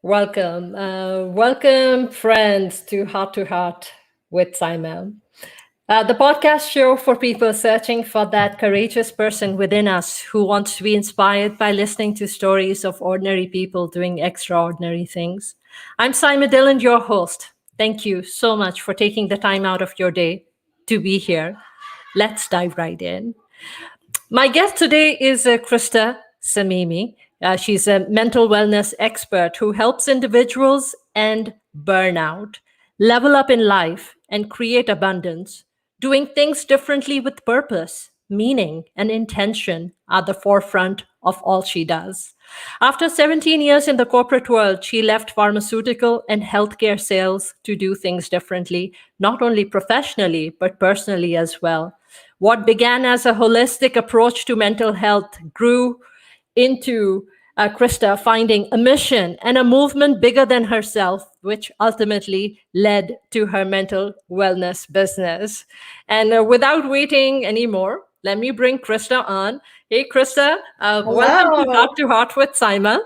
Welcome, friends, to Heart with Saima. The podcast show for people searching for that courageous person within us who wants to be inspired by listening to stories of ordinary people doing extraordinary things. I'm Saima Dillon, your host. Thank you so much for taking the time out of your day to be here. Let's dive right in. My guest today is Krista Samimi. She's a mental wellness expert who helps individuals end burnout, level up in life, and create abundance. Doing things differently with purpose, meaning, and intention are the forefront of all she does. After 17 years in the corporate world, she left pharmaceutical and healthcare sales to do things differently, not only professionally, but personally as well. What began as a holistic approach to mental health grew into Krista finding a mission and a movement bigger than herself, which ultimately led to her mental wellness business. And without waiting anymore, let me bring Krista on. Hey, Krista, welcome Hello. to Heart with Saima.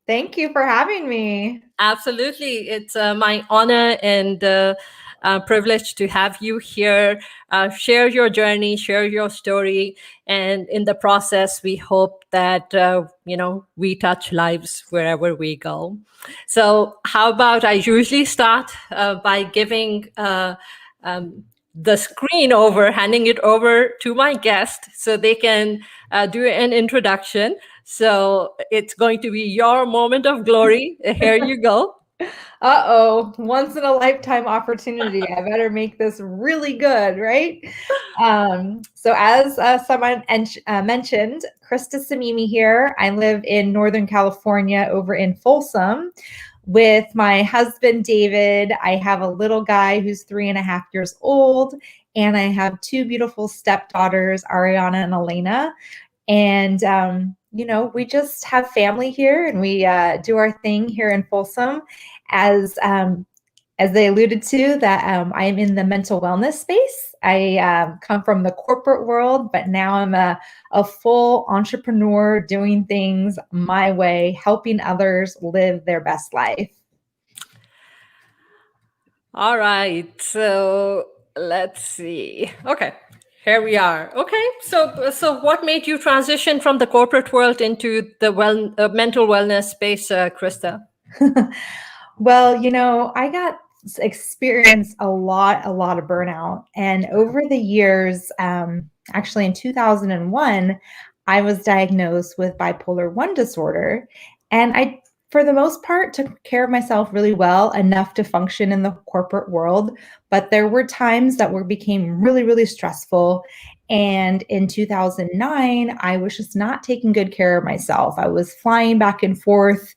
Thank you for having me. Absolutely. It's my honor and privilege to have you here, share your journey, share your story. And in the process, we hope that, we touch lives wherever we go. So how about I usually start by giving the screen over, handing it over to my guest so they can do an introduction. So it's going to be your moment of glory. Here you go. Uh-oh, once in a lifetime opportunity. I better make this really good, right? So as someone mentioned, Krista Samimi here. I live in Northern California over in Folsom with my husband, David. I have a little guy who's 3.5 years old, and I have two beautiful stepdaughters, Ariana and Elena. And, we just have family here and we do our thing here in Folsom. As as they alluded to, that I am in the mental wellness space. I come from the corporate world, but now I'm a full entrepreneur doing things my way, helping others live their best life. All right. So let's see. Okay. Here we are. Okay. So what made you transition from the corporate world into the mental wellness space, Krista? Well, I got experienced a lot of burnout. And over the years, actually in 2001, I was diagnosed with bipolar 1 disorder. And I, for the most part, took care of myself really well, enough to function in the corporate world. But there were times that became really, really stressful. And in 2009, I was just not taking good care of myself. I was flying back and forth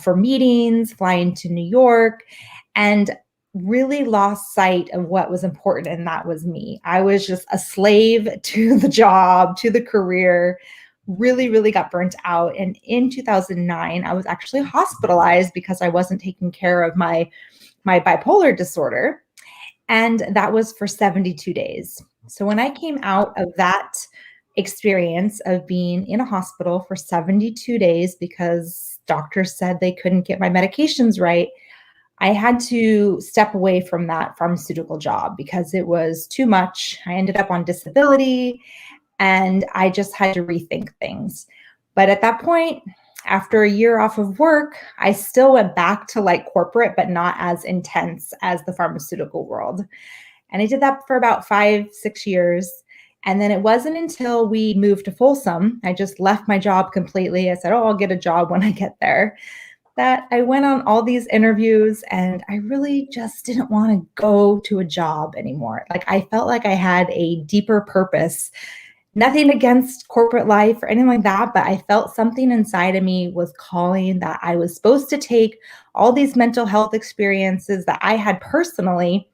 for meetings, flying to New York, and really lost sight of what was important, and that was me. I was just a slave to the job, to the career, really, really got burnt out. And in 2009, I was actually hospitalized because I wasn't taking care of my bipolar disorder. And that was for 72 days. So when I came out of that experience of being in a hospital for 72 days because doctors said they couldn't get my medications right, I had to step away from that pharmaceutical job because it was too much. I ended up on disability and I just had to rethink things. But at that point, after a year off of work, I still went back to like corporate, but not as intense as the pharmaceutical world. And I did that for about 5, 6 years. And then it wasn't until we moved to Folsom, I just left my job completely. I said, oh, I'll get a job when I get there, that I went on all these interviews and I really just didn't want to go to a job anymore. Like I felt like I had a deeper purpose. Nothing against corporate life or anything like that, but I felt something inside of me was calling that I was supposed to take all these mental health experiences that I had personally,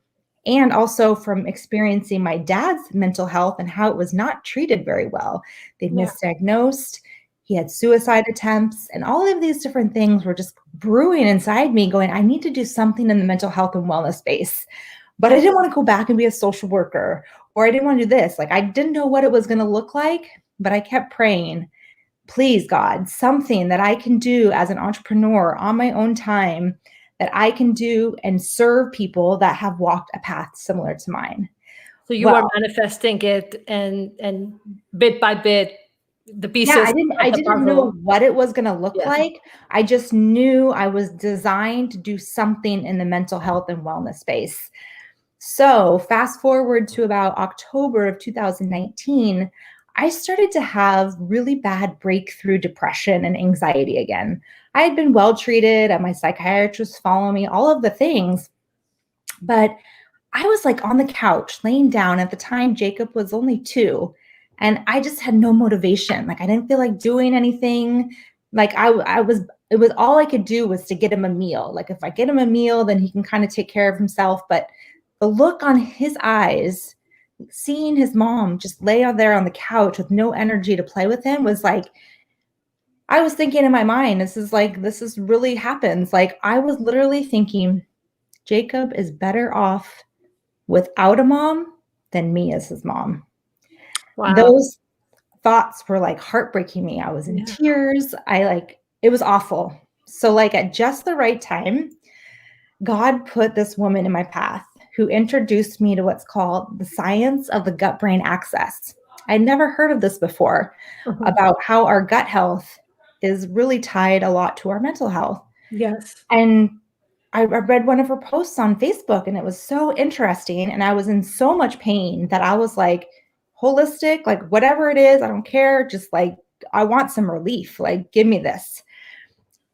and also from experiencing my dad's mental health and how it was not treated very well. They'd Yeah. misdiagnosed, he had suicide attempts, and all of these different things were just brewing inside me, going, I need to do something in the mental health and wellness space. But I didn't want to go back and be a social worker, or I didn't want to do this. Like I didn't know what it was going to look like, but I kept praying please, God, something that I can do as an entrepreneur on my own time that I can do and serve people that have walked a path similar to mine. So you Well, were manifesting it, and bit by bit, the yeah, pieces I of the didn't know puzzle. what it was going to look Yeah. like. I just knew I was designed to do something in the mental health and wellness space. So fast forward to about October of 2019, I started to have really bad breakthrough depression and anxiety again. I had been well treated, and my psychiatrist followed me, all of the things. But I was like on the couch laying down. At the time, Jacob was only 2, and I just had no motivation. Like I didn't feel like doing anything. Like it was all I could do was to get him a meal. Like if I get him a meal, then he can kind of take care of himself. But the look on his eyes, seeing his mom just lay out there on the couch with no energy to play with him was like, I was thinking in my mind, this is really happens. Like I was literally thinking, Jacob is better off without a mom than me as his mom. Wow. Those thoughts were like heartbreaking me. I was in tears. It was awful. So like at just the right time, God put this woman in my path who introduced me to what's called the science of the gut-brain axis. I'd never heard of this before, about how our gut health is really tied a lot to our mental health. Yes. And I read one of her posts on Facebook, and it was so interesting. And I was in so much pain that I was like, holistic, like whatever it is, I don't care. Just like, I want some relief. Like, give me this.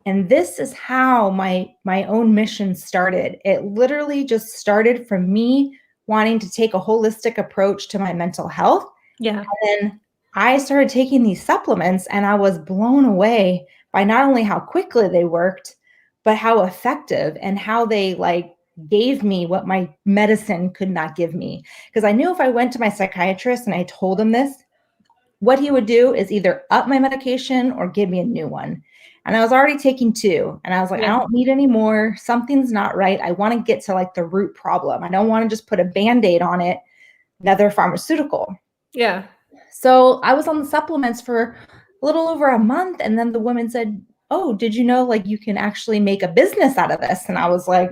And this is how my own mission started. It literally just started from me wanting to take a holistic approach to my mental health. Yeah. And then I started taking these supplements, and I was blown away by not only how quickly they worked, but how effective and how they like gave me what my medicine could not give me. Because I knew if I went to my psychiatrist and I told him this, what he would do is either up my medication or give me a new one. And I was already taking 2. And I was like, I Yeah. don't need any more. Something's not right. I want to get to like the root problem. I don't want to just put a Band-Aid on it, another pharmaceutical. Yeah. So I was on the supplements for a little over a month. And then the woman said, oh, did you know like you can actually make a business out of this? And I was like,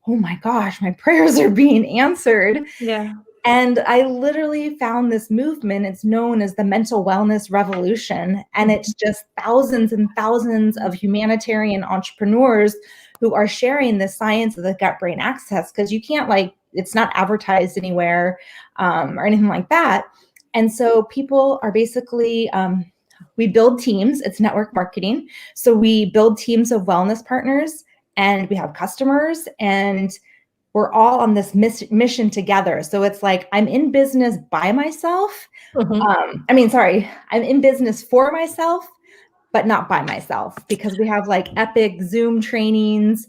oh my gosh, my prayers are being answered. Yeah. And I literally found this movement. It's known as the mental wellness revolution. And it's just thousands and thousands of humanitarian entrepreneurs who are sharing the science of the gut-brain axis, because you can't like, it's not advertised anywhere or anything like that. And so people are basically, we build teams. It's network marketing. So we build teams of wellness partners, and we have customers, and we're all on this mission together. So it's like, I'm in business by myself. I'm in business for myself, but not by myself, because we have like epic Zoom trainings.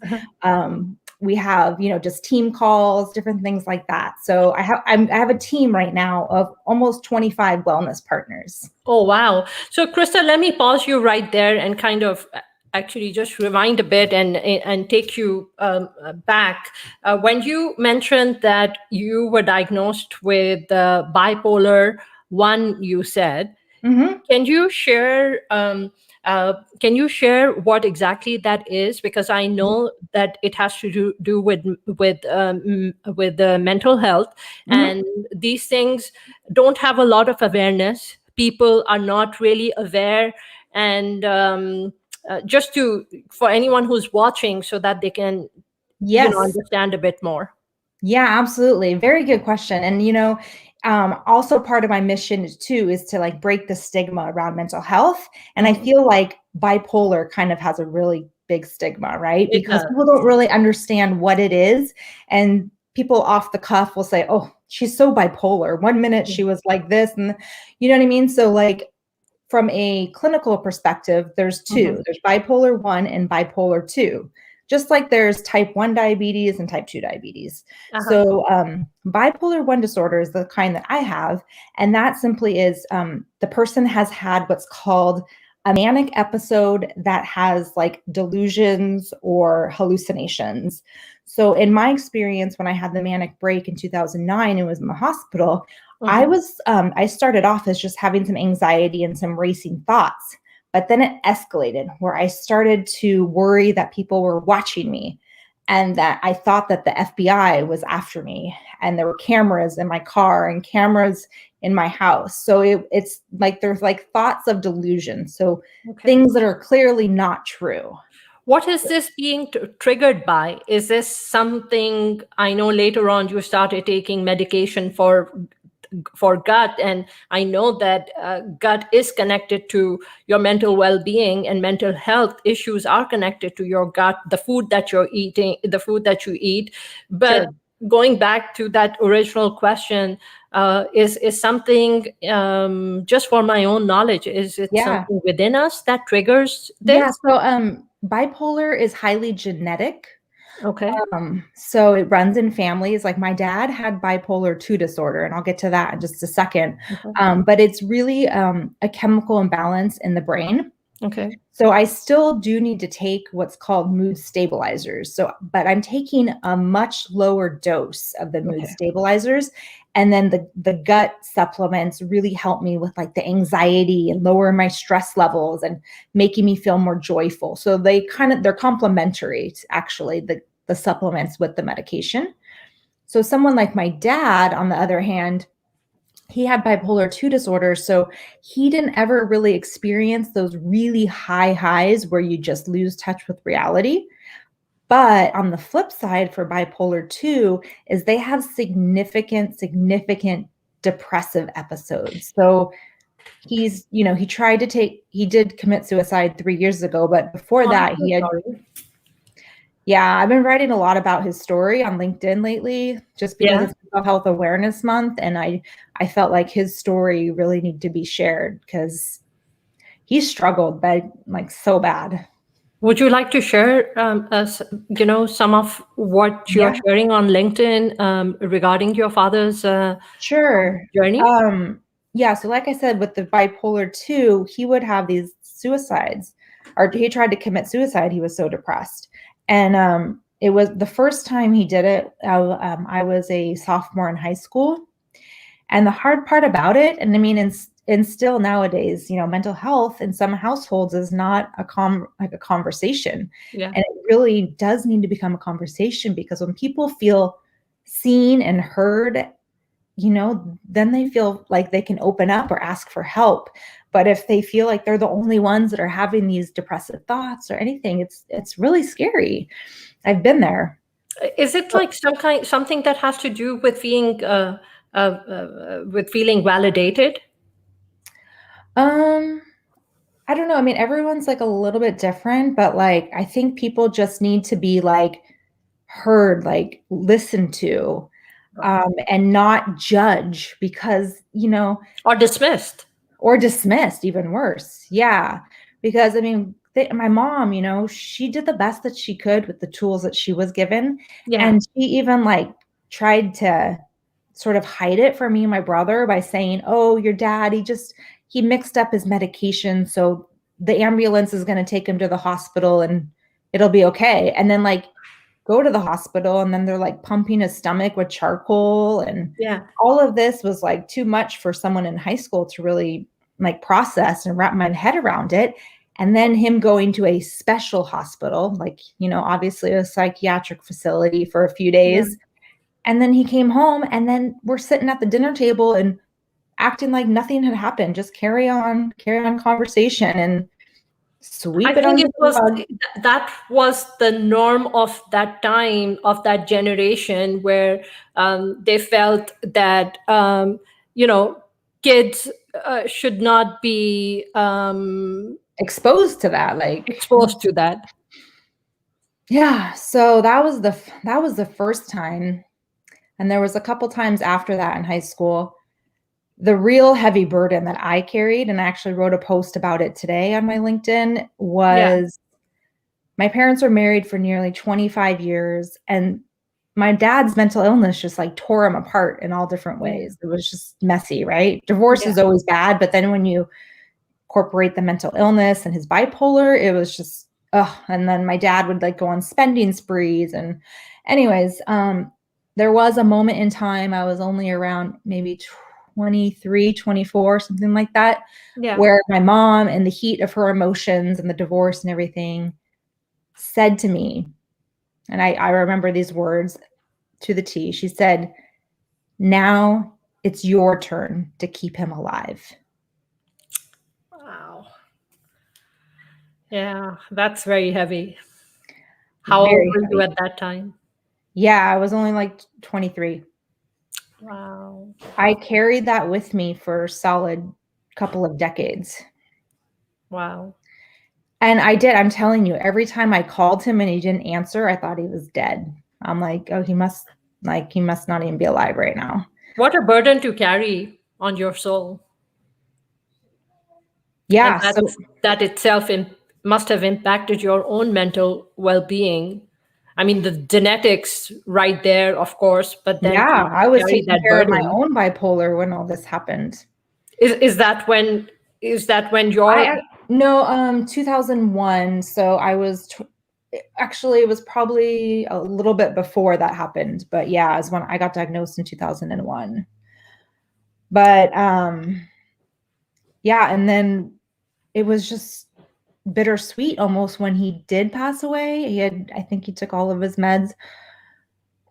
We have, just team calls, different things like that. So I have a team right now of almost 25 wellness partners. Oh, wow. So, Krista, let me pause you right there and kind of actually just rewind a bit and take you back. When you mentioned that you were diagnosed with bipolar 1, you said, can you share what exactly that is? Because I know that it has to do with mental health, and these things don't have a lot of awareness. People are not really aware, and for anyone who's watching, so that they can understand a bit more. Yeah, absolutely. Very good question. And, also part of my mission too is to like break the stigma around mental health. And I feel like bipolar kind of has a really big stigma, right? It Because does. people don't really understand what it is. And people off the cuff will say, oh, she's so bipolar. One minute she was like this, and you know what I mean? So like from a clinical perspective, there's 2. There's bipolar 1 and bipolar 2. Just like there's type 1 diabetes and type 2 diabetes. So bipolar 1 disorder is the kind that I have. And that simply is the person has had what's called a manic episode that has like delusions or hallucinations. So in my experience, when I had the manic break in 2009 and was in the hospital, I started off as just having some anxiety and some racing thoughts. But then it escalated where I started to worry that people were watching me and that I thought that the FBI was after me, and there were cameras in my car and cameras in my house. So it's like there's like thoughts of delusion. So Okay. things that are clearly not true. What is this being triggered by? Is this something, I know later on you started taking medication for gut, and I know that gut is connected to your mental well-being, and mental health issues are connected to your gut, the food that you're eating, the food that you eat. But Sure. going back to that original question, is something, just for my own knowledge, is it Yeah. something within us that triggers this? Yeah. So bipolar is highly genetic. Okay. So it runs in families. Like my dad had bipolar 2 disorder, and I'll get to that in just a second. Okay. But it's really a chemical imbalance in the brain. Okay. So I still do need to take what's called mood stabilizers. So, but I'm taking a much lower dose of the mood Okay. stabilizers. And then the gut supplements really help me with like the anxiety and lower my stress levels and making me feel more joyful. So they're complementary to actually the supplements with the medication. So someone like my dad, on the other hand, he had bipolar 2 disorder, so he didn't ever really experience those really high highs where you just lose touch with reality. But on the flip side for bipolar 2 is they have significant depressive episodes. So he did commit suicide 3 years ago, but before I'm that so he had sorry. yeah, I've been writing a lot about his story on LinkedIn lately, just because Yeah. it's Mental Health Awareness Month, and I felt like his story really needed to be shared because he struggled like so bad. Would you like to share, some of what you're Yeah, sharing on LinkedIn, regarding your father's sure. journey? Yeah, so like I said, with the bipolar 2, he would have these suicides, or he tried to commit suicide. He was so depressed, and it was the first time he did it. I was a sophomore in high school. And the hard part about it, and I mean, and still nowadays, mental health in some households is not like a conversation. Yeah. And it really does need to become a conversation, because when people feel seen and heard, then they feel like they can open up or ask for help. But if they feel like they're the only ones that are having these depressive thoughts or anything, it's really scary. I've been there. Is it like something that has to do with feeling validated? Um, I don't know. I mean, everyone's like a little bit different, but like I think people just need to be like heard, like listened to, Okay. and not judge, because, Or dismissed? or dismissed, even worse. Yeah. Because I mean, my mom, she did the best that she could with the tools that she was given. Yeah. And she even like tried to sort of hide it from me and my brother by saying, "Oh, your dad, he mixed up his medication. So the ambulance is going to take him to the hospital and it'll be okay." And then like go to the hospital, and then they're like pumping his stomach with charcoal, and Yeah. all of this was like too much for someone in high school to really like process and wrap my head around it. And then him going to a special hospital, like, obviously a psychiatric facility, for a few Yeah. days. And then he came home, and then we're sitting at the dinner table and acting like nothing had happened. Just carry on conversation and I sweep it think under it the was rug. that was the norm of that time, of that generation, where they felt that kids should not be Exposed to that, like, exposed to that. yeah. So that was the first time, and there was a couple times after that in high school. The real heavy burden that I carried, and I actually wrote a post about it today on my LinkedIn, Yeah. was my parents were married for nearly 25 years, and my dad's mental illness just like tore him apart in all different Yeah. ways. It was just messy, right? Divorce Yeah. is always bad, but then when you incorporate the mental illness and his bipolar, it was just ugh. And then my dad would like go on spending sprees. And anyways, there was a moment in time, I was only around maybe 23, 24, something like that, Yeah. where my mom, in the heat of her emotions and the divorce and everything, said to me, and I remember these words to the T. She said, "Now it's your turn to keep him alive." Wow. Yeah, that's very heavy. How old Very were you heavy. at that time? Yeah, I was only like 23. Wow. I carried that with me for a solid couple of decades. Wow. And I did. I'm telling you, every time I called him and he didn't answer, I thought he was dead. I'm like, oh, he must not even be alive right now. What a burden to carry on your soul. And Yeah. So that itself must have impacted your own mental well-being. I mean, the genetics right there, of course, but then yeah, to I was carry taking that care of my burden. own bipolar when all this happened. Is that when your I no, 2001. So I was actually, it was probably a little bit before that happened, but yeah, is when I got diagnosed in 2001. But yeah, and then it was just bittersweet almost when he did pass away. I think he took all of his meds.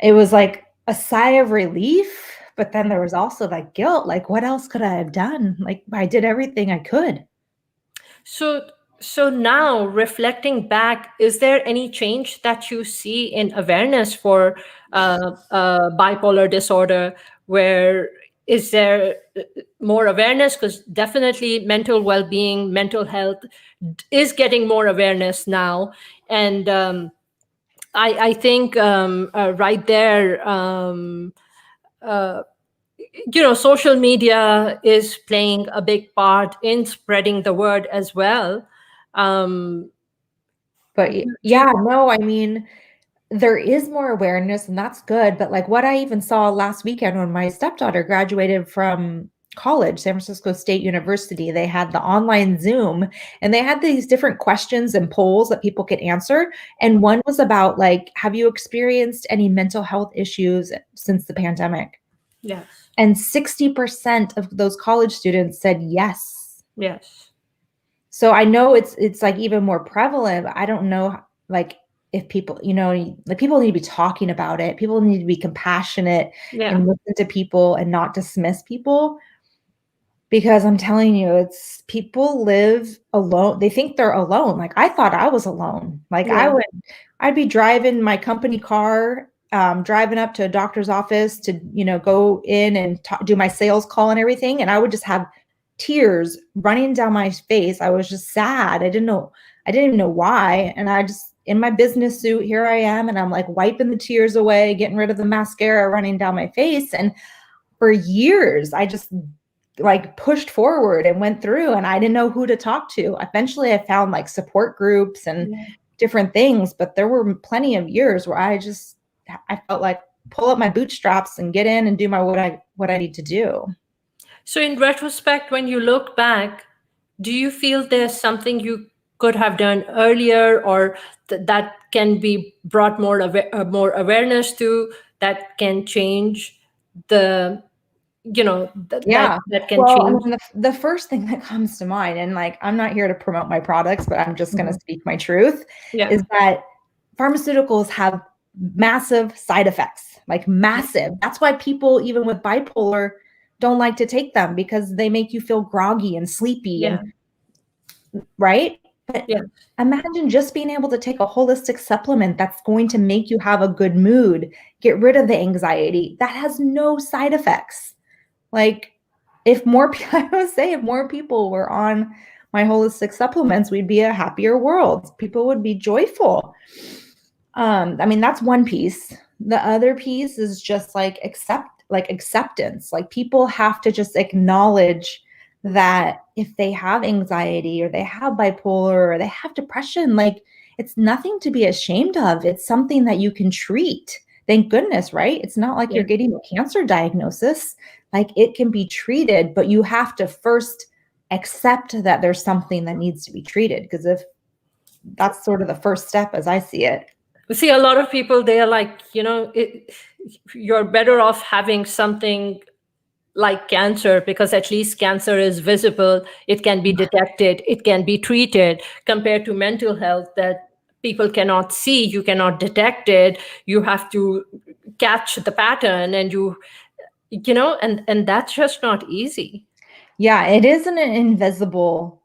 It was like a sigh of relief, but then there was also that guilt. Like, what else could I have done? Like, I did everything I could. So, so now reflecting back, is there any change that you see in awareness for bipolar disorder? Where is there more awareness? Because definitely mental well-being, mental health is getting more awareness now, and I think right there. Social media is playing a big part in spreading the word as well. um But do you, yeah, no, I mean, there is more awareness and that's good. But like what I even saw last weekend when my stepdaughter graduated from college, San Francisco State University, they had the online Zoom and they had these different questions and polls that people could answer. And one was about like, have you experienced any mental health issues since the pandemic? yes, And 60% of those college students said yes. yes, So I know it's like even more prevalent, but I don't know like if people, like people need to be talking about it. People need to be compassionate yeah, and listen to people and not dismiss people because I'm telling you, it's people live alone. They think they're alone. Like I thought I was alone. Like yeah, I'd be driving my company car, driving up to a doctor's office to, go in and do my sales call and everything. And I would just have tears running down my face. I was just sad. I didn't even know why. And I just, in my business suit, here I am. And I'm like wiping the tears away, getting rid of the mascara running down my face. And for years, I just like pushed forward and went through and I didn't know who to talk to. Eventually I found like support groups and yeah. different things, but there were plenty of years where I felt like pull up my bootstraps and get in and do what I need to do. So in retrospect, when you look back, do you feel there's something you could have done earlier, or that can be brought more awareness to, that can change the Yeah. that can Well, I change. mean, the first thing that comes to mind, and like, I'm not here to promote my products, but I'm just going to Mhm. speak my truth, Yeah, is that pharmaceuticals have massive side effects, like massive. That's why people, even with bipolar, don't like to take them because they make you feel groggy and sleepy and yeah, right. But yeah. imagine just being able to take a holistic supplement that's going to make you have a good mood, get rid of the anxiety that has no side effects. Like if more, I would say if more people were on my holistic supplements, we'd be a happier world. People would be joyful. I mean, that's one piece. The other piece is just like acceptance. Like people have to just acknowledge that if they have anxiety or they have bipolar or they have depression, like it's nothing to be ashamed of. It's something that you can treat. Thank goodness, right? It's not like Yeah. you're getting a cancer diagnosis. Like it can be treated, but you have to first accept that there's something that needs to be treated. Because if that's sort of the first step as I see it. See, a lot of people, they are like, you're better off having something like cancer, because at least cancer is visible, it can be detected, it can be treated, compared to mental health that people cannot see, you cannot detect it, you have to catch the pattern, and and that's just not easy. Yeah, it isn't an invisible,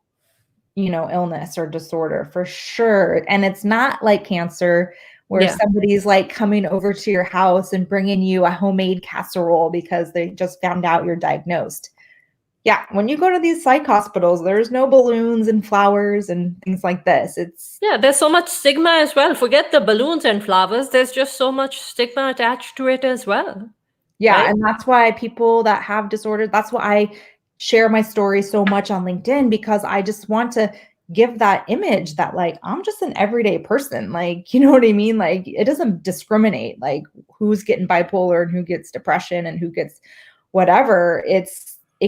illness or disorder for sure. And it's not like cancer where Yeah. somebody's like coming over to your house and bringing you a homemade casserole because they just found out you're diagnosed. Yeah, when you go to these psych hospitals, there's no balloons and flowers and things like this. It's Yeah, there's so much stigma as well. Forget the balloons and flowers, there's just so much stigma attached to it as well, Yeah, right? and that's why people that have disorders, that's why I share my story so much on LinkedIn, because I just want to give that image that like I'm just an everyday person. Like, you know what I mean? Like it doesn't discriminate like who's getting bipolar and who gets depression and who gets whatever. It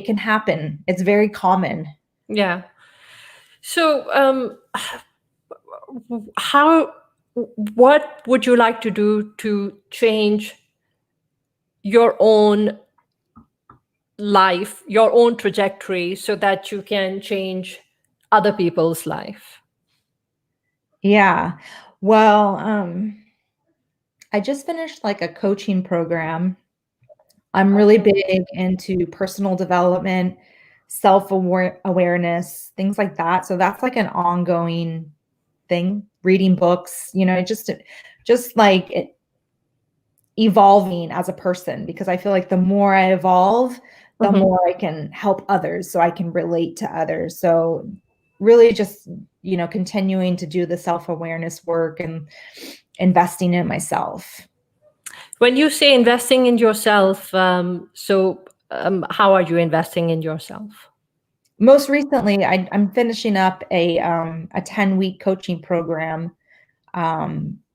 can happen. It's very common. Yeah. So, how, what would you like to do to change your own life, your own trajectory, so that you can change other people's life? Yeah. Well, I just finished like a coaching program. I'm really big into personal development, awareness, things like that. So that's like an ongoing thing, reading books, just like evolving as a person, because I feel like the more I evolve, the Mhm. more I can help others, so I can relate to others. So really just, continuing to do the self-awareness work and investing in myself. When you say investing in yourself, how are you investing in yourself? Most recently, I'm finishing up a 10-week coaching program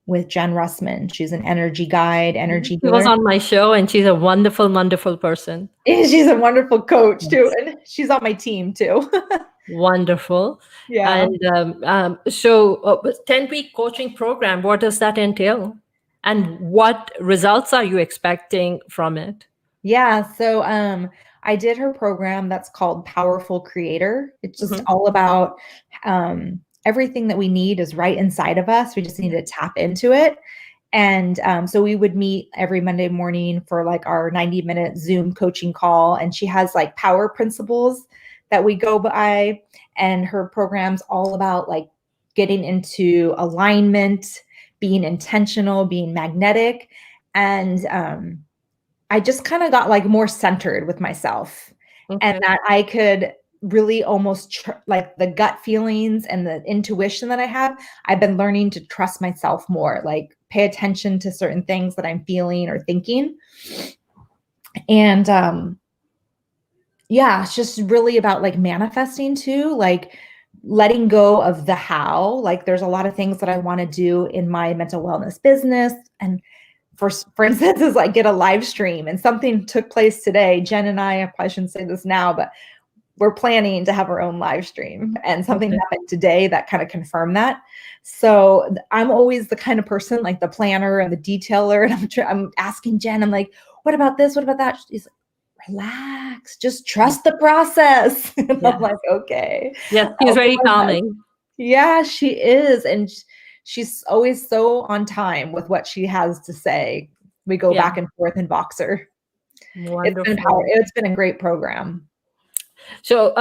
with Jen Russman. She's an energy guide, energy She was healer. on my show, and she's a wonderful, wonderful person. She's a wonderful coach too, Yes. and she's on my team too. Wonderful. Yeah. And so, 10-week coaching program, what does that entail? And what results are you expecting from it? Yeah, so I did her program that's called Powerful Creator. It's just Mhm. all about everything that we need is right inside of us. We just need to tap into it. And so we would meet every Monday morning for like our 90-minute Zoom coaching call. And she has like power principles that we go by. And her program's all about like getting into alignment, being intentional, being magnetic. And I just kind of got like more centered with myself, and Okay. that I could really almost like the gut feelings and the intuition that I have. I've been learning to trust myself more, like pay attention to certain things that I'm feeling or thinking. And yeah, it's just really about like manifesting too, like letting go of the how. Like there's a lot of things that I want to do in my mental wellness business, and for instance, is like get a live stream, and something took place today. Jen and I probably shouldn't say this now, but we're planning to have our own live stream, and something Okay. happened today that kind of confirmed that. So I'm always the kind of person like the planner and the detailer, and I'm asking Jen, I'm like, what about this? What about that? She's like, relax, just trust the process. And Yeah. I'm like, okay, Yes, I'll she's do very my best. calming. Yeah, she is. And she's always so on time with what she has to say. We go Yeah. back and forth in Boxer. Wonderful. It's been a great program. So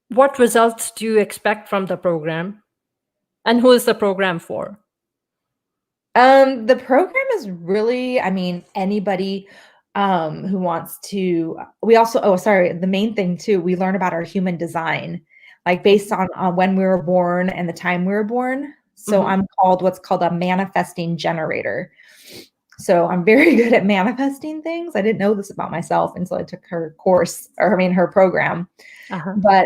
what results do you expect from the program, and who is the program for? The program is really, I mean, anybody who wants to. We also, oh, sorry, the main thing too, we learn about our human design, like based on when we were born and the time we were born. So Mhm. I'm called what's called a manifesting generator. So I'm very good at manifesting things. I didn't know this about myself until I took her course, or I mean her program. Uh-huh. But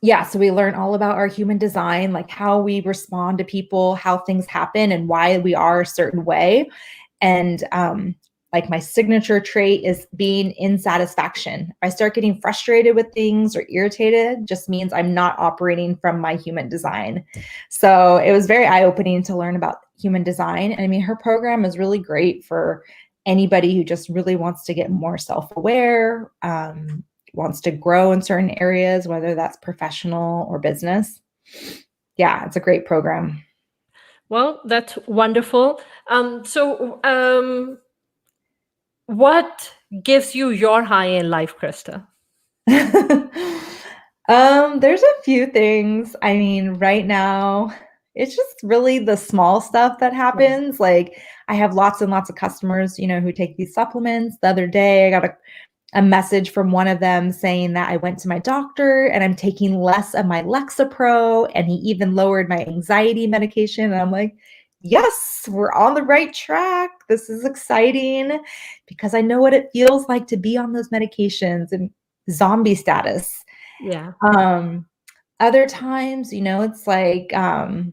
yeah, so we learn all about our human design, like how we respond to people, how things happen, and why we are a certain way. And like my signature trait is being in satisfaction. If I start getting frustrated with things or irritated, just means I'm not operating from my human design. So it was very eye-opening to learn about human design. And I mean, her program is really great for anybody who just really wants to get more self-aware, wants to grow in certain areas, whether that's professional or business. Yeah, it's a great program. Well, that's wonderful. What gives you your high in life, Krista? There's a few things. I mean, right now, it's just really the small stuff that happens. Like I have lots and lots of customers, who take these supplements. The other day, I got a message from one of them saying that I went to my doctor and I'm taking less of my Lexapro, and he even lowered my anxiety medication. And I'm like, yes, we're on the right track. This is exciting because I know what it feels like to be on those medications and zombie status. Yeah. Other times, it's like I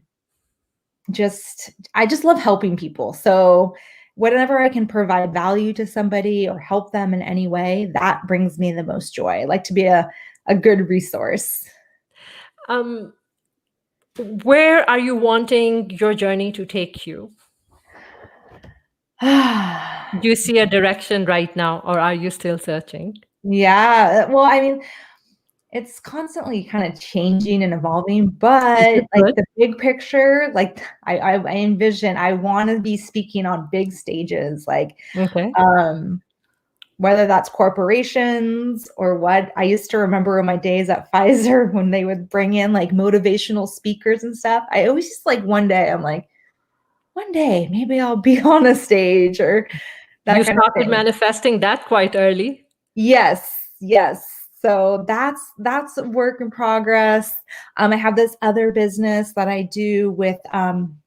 just love helping people. So whenever I can provide value to somebody or help them in any way, that brings me the most joy. I like to be a good resource. Um, where are you wanting your journey to take you? Do you see a direction right now, or are you still searching? Yeah. Well, I mean, it's constantly kind of changing and evolving, but like Good. the big picture, like I envision I want to be speaking on big stages, like Okay. whether that's corporations or what. I used to remember in my days at Pfizer when they would bring in like motivational speakers and stuff. I always just like one day, I'm like, one day maybe I'll be on a stage or You that kind of started thing. manifesting that quite early. Yes, yes. So that's a work in progress. I have this other business that I do with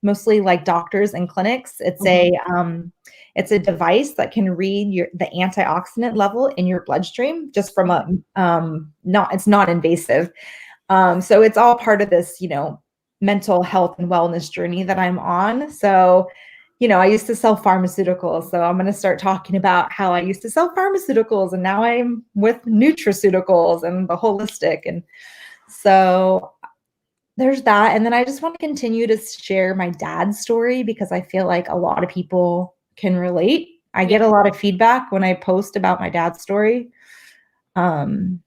mostly like doctors and clinics. It's a device that can read the antioxidant level in your bloodstream just from a not it's not invasive. So it's all part of this, mental health and wellness journey that I'm on. So I used to sell pharmaceuticals. So I'm going to start talking about how I used to sell pharmaceuticals and now I'm with nutraceuticals and the holistic. And so there's that. And then I just want to continue to share my dad's story because I feel like a lot of people can relate. I get a lot of feedback when I post about my dad's story. I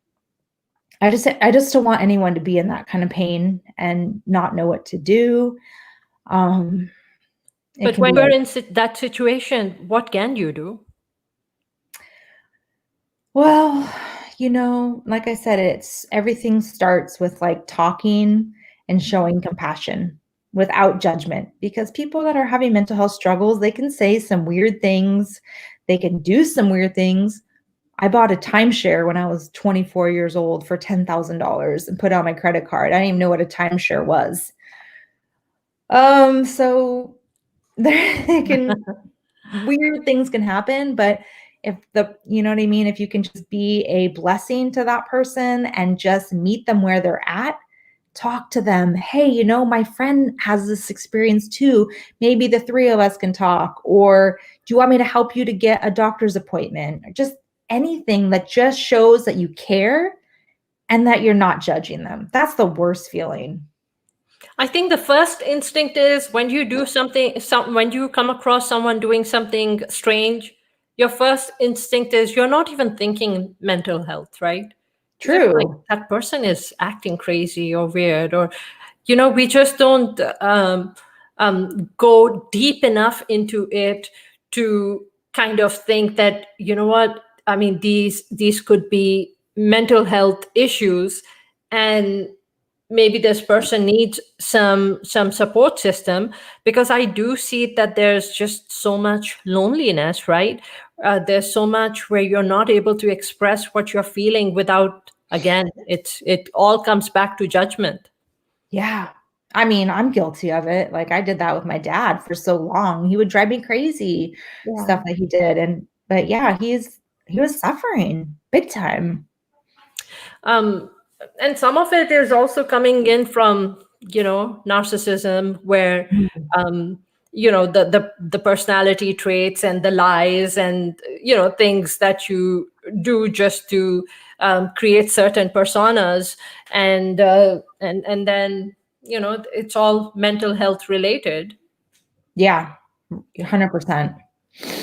just don't want anyone to be in that kind of pain and not know what to do. It But can when be you're in that situation, what can you do? well, like I said, everything starts with like talking and showing compassion without judgment, because people that are having mental health struggles, they can say some weird things, they can do some weird things. I bought a timeshare when I was 24 years old for $10,000 and put it on my credit card. I didn't even know what a timeshare was. So weird things can happen, but you know what I mean? If you can just be a blessing to that person and just meet them where they're at, talk to them. Hey, my friend has this experience too. Maybe the three of us can talk, or do you want me to help you to get a doctor's appointment? Or just anything that just shows that you care and that you're not judging them. That's the worst feeling. I think the first instinct is when you do something, when you come across someone doing something strange, your first instinct is you're not even thinking mental health, right? You're just like, True. that person is acting crazy or weird, or, we just don't go deep enough into it to kind of think that, what, I mean, these could be mental health issues, and maybe this person needs some support system, because I do see that there's just so much loneliness, right? There's so much where you're not able to express what you're feeling without, again, it all comes back to judgment. Yeah. I mean, I'm guilty of it. Like I did that with my dad for so long. He would drive me crazy, Yeah. stuff that he did. But yeah, he was suffering big time. um and some of it is also coming in from, narcissism, where Mhm. the personality traits and the lies and, things that you do just to create certain personas, and then, it's all mental health related. Yeah, 100%.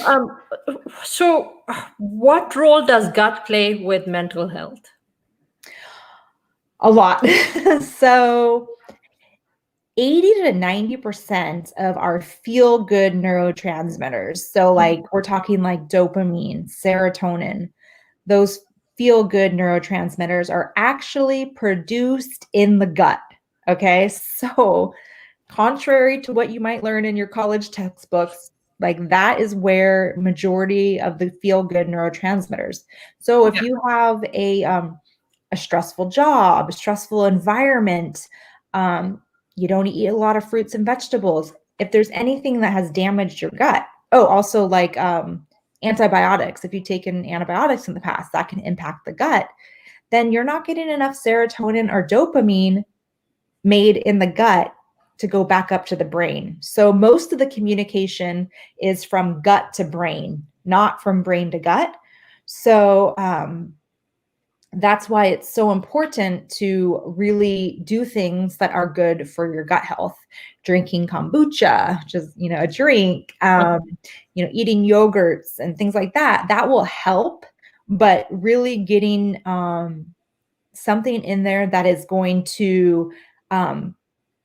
Um, so, what role does gut play with mental health? A lot. So 80 to 90% of our feel good neurotransmitters. So, like, we're talking like dopamine, serotonin, those feel good neurotransmitters are actually produced in the gut. Okay. So, contrary to what you might learn in your college textbooks, like that is where majority of the feel good neurotransmitters. So, if Yeah. you have a stressful job, a stressful environment, you don't eat a lot of fruits and vegetables. If there's anything that has damaged your gut, oh, also like antibiotics, if you've taken antibiotics in the past, that can impact the gut, then you're not getting enough serotonin or dopamine made in the gut to go back up to the brain. So most of the communication is from gut to brain, not from brain to gut. So that's why it's so important to really do things that are good for your gut health. Drinking kombucha, which is, a drink, eating yogurts and things like that, that will help. But really getting something in there that is going to,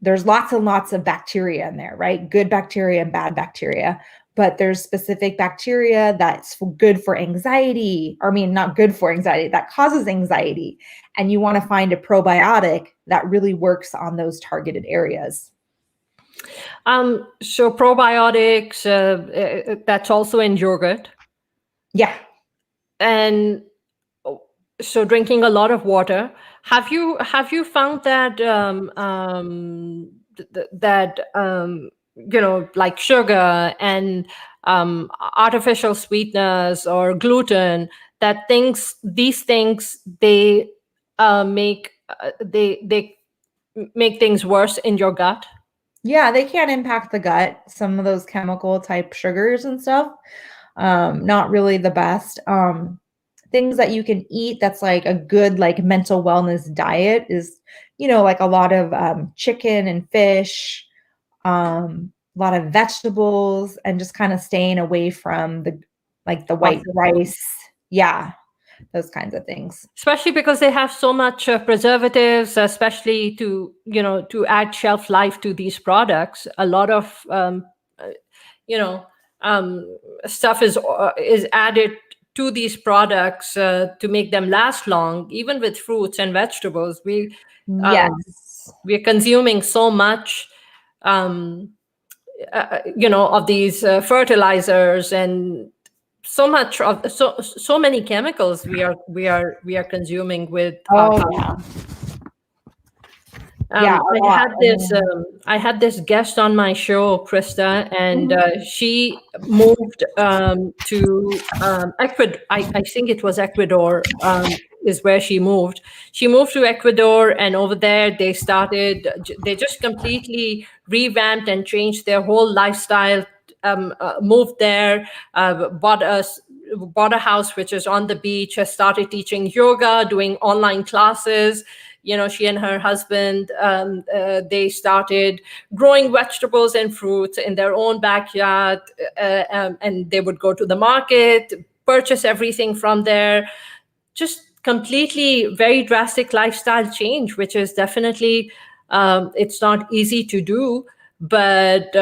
there's lots and lots of bacteria in there, right? Good bacteria and bad bacteria. But there's specific bacteria that's good for anxiety, or I mean, not good for anxiety, that causes anxiety. And you want to find a probiotic that really works on those targeted areas. So probiotics, that's also in yogurt. Yeah. And so drinking a lot of water. Have you found that like sugar and artificial sweeteners or gluten, that these things, they make things worse in your gut? Yeah, they can impact the gut. Some of those chemical type sugars and stuff, not really the best. Things that you can eat that's like a good like mental wellness diet is, like a lot of chicken and fish, a lot of vegetables, and just kind of staying away from the white Processed food. rice. Yeah, those kinds of things. Especially because they have so much preservatives, especially to add shelf life to these products. A lot of uh, you know um, stuff is added to these products to make them last long. Even with fruits and vegetables, Yes. we're consuming so much um, of these fertilizers, and so many chemicals we are consuming with our Oh food. yeah. Yeah, a lot. I mean, I had this guest on my show, Krista, and mhm. she moved to Ecuador. I think it was Ecuador, is where she moved. She moved to Ecuador, and over there they just completely revamped and changed their whole lifestyle. Moved there, bought a house which is on the beach, has started teaching yoga, doing online classes. She and her husband, they started growing vegetables and fruits in their own backyard, and they would go to the market, purchase everything from there. Just completely very drastic lifestyle change, which is definitely, it's not easy to do, but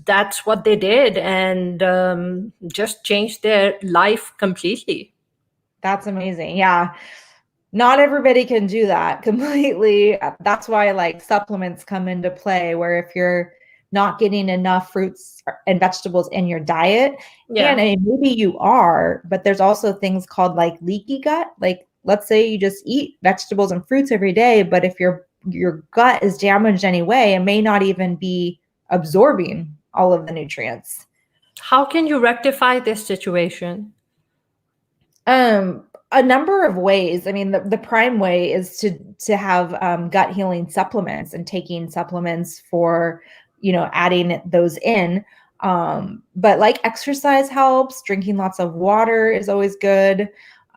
that's what they did, and just changed their life completely. That's amazing. Yeah. Not everybody can do that completely. That's why like supplements come into play, where if you're not getting enough fruits and vegetables in your diet, and Yeah. maybe you are, but there's also things called like leaky gut. Like let's say you just eat vegetables and fruits every day, but if your gut is damaged anyway, it may not even be absorbing all of the nutrients. How can you rectify this situation? A number of ways. I mean, the prime way is to have gut healing supplements and taking supplements for, adding those in. But like exercise helps. Drinking lots of water is always good.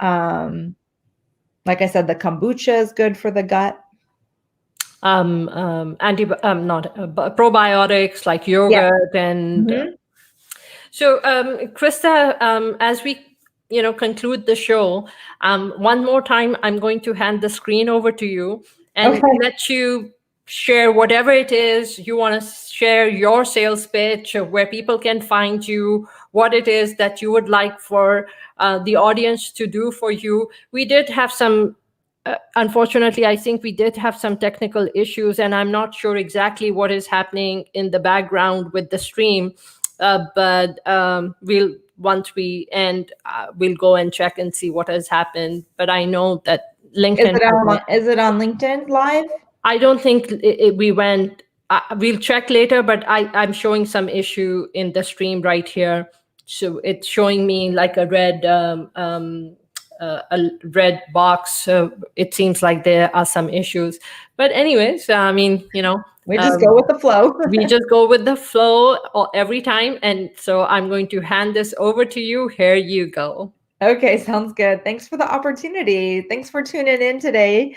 Like I said, the kombucha is good for the gut. not probiotics like Yes. yogurt and Mhm. so, Krista, as we conclude the show, one more time, I'm going to hand the screen over to you and Okay. let you share whatever it is you want to share, your sales pitch, where people can find you, what it is that you would like for the audience to do for you. We did have some. Unfortunately, I think we did have some technical issues, and I'm not sure exactly what is happening in the background with the stream. But we'll once we end, we'll go and check and see what has happened. But I know that LinkedIn has it. Is it on LinkedIn Live? I don't think we went. We'll check later, but I'm showing some issue in the stream right here. So it's showing me like a red box. So it seems like there are some issues. But anyways, I mean, We just go with the flow. we just go with the flow every time. And so I'm going to hand this over to you. Here you go. Okay, sounds good. Thanks for the opportunity. Thanks for tuning in today.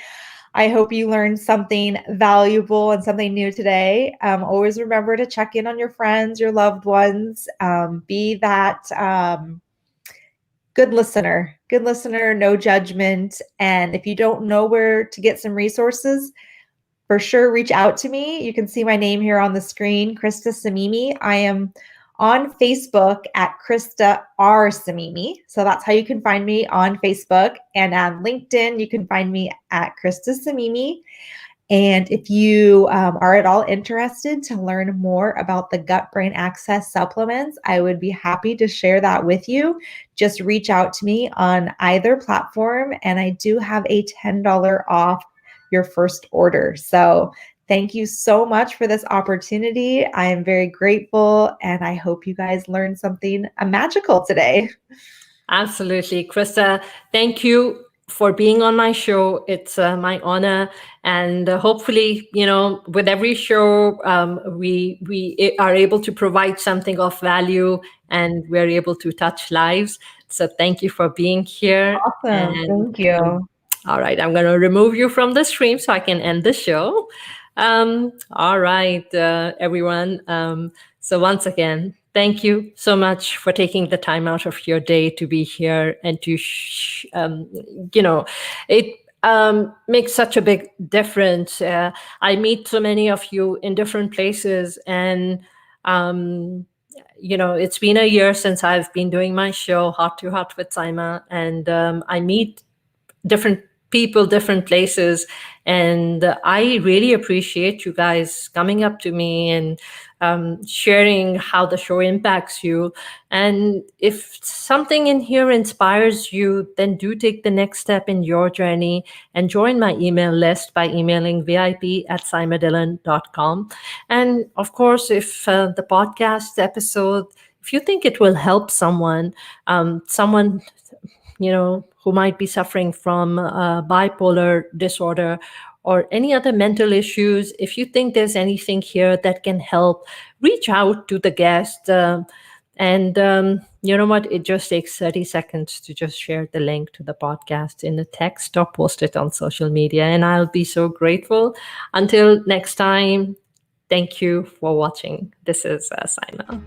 I hope you learned something valuable and something new today. Always remember to check in on your friends, your loved ones. Be that good listener, no judgment. And if you don't know where to get some resources, for sure, reach out to me. You can see my name here on the screen, Krista Samimi. I am on Facebook at Krista R. Samimi. So that's how you can find me on Facebook. And on LinkedIn, you can find me at Krista Samimi. And if you are at all interested to learn more about the gut brain access supplements, I would be happy to share that with you. Just reach out to me on either platform. And I do have a $10 off your first order. So thank you so much for this opportunity. I am very grateful, and I hope you guys learned something magical today. Absolutely. Krista, thank you for being on my show. It's my honor. And hopefully, with every show, we are able to provide something of value, and we're able to touch lives. So thank you for being here. Awesome. And Thank you. all right, I'm going to remove you from the stream so I can end the show. All right, everyone. So once again, thank you so much for taking the time out of your day to be here and to, it makes such a big difference. I meet so many of you in different places, and it's been a year since I've been doing my show, Heart to Heart with Saima, and I meet different people, different places. And I really appreciate you guys coming up to me and sharing how the show impacts you. And if something in here inspires you, then do take the next step in your journey and join my email list by emailing vip@saimadillon.com. And of course, if the podcast episode, if you think it will help someone, someone who might be suffering from bipolar disorder or any other mental issues, if you think there's anything here that can help, reach out to the guest. And you know what? It just takes 30 seconds to just share the link to the podcast in a text or post it on social media. And I'll be so grateful. Until next time, thank you for watching. This is Saima.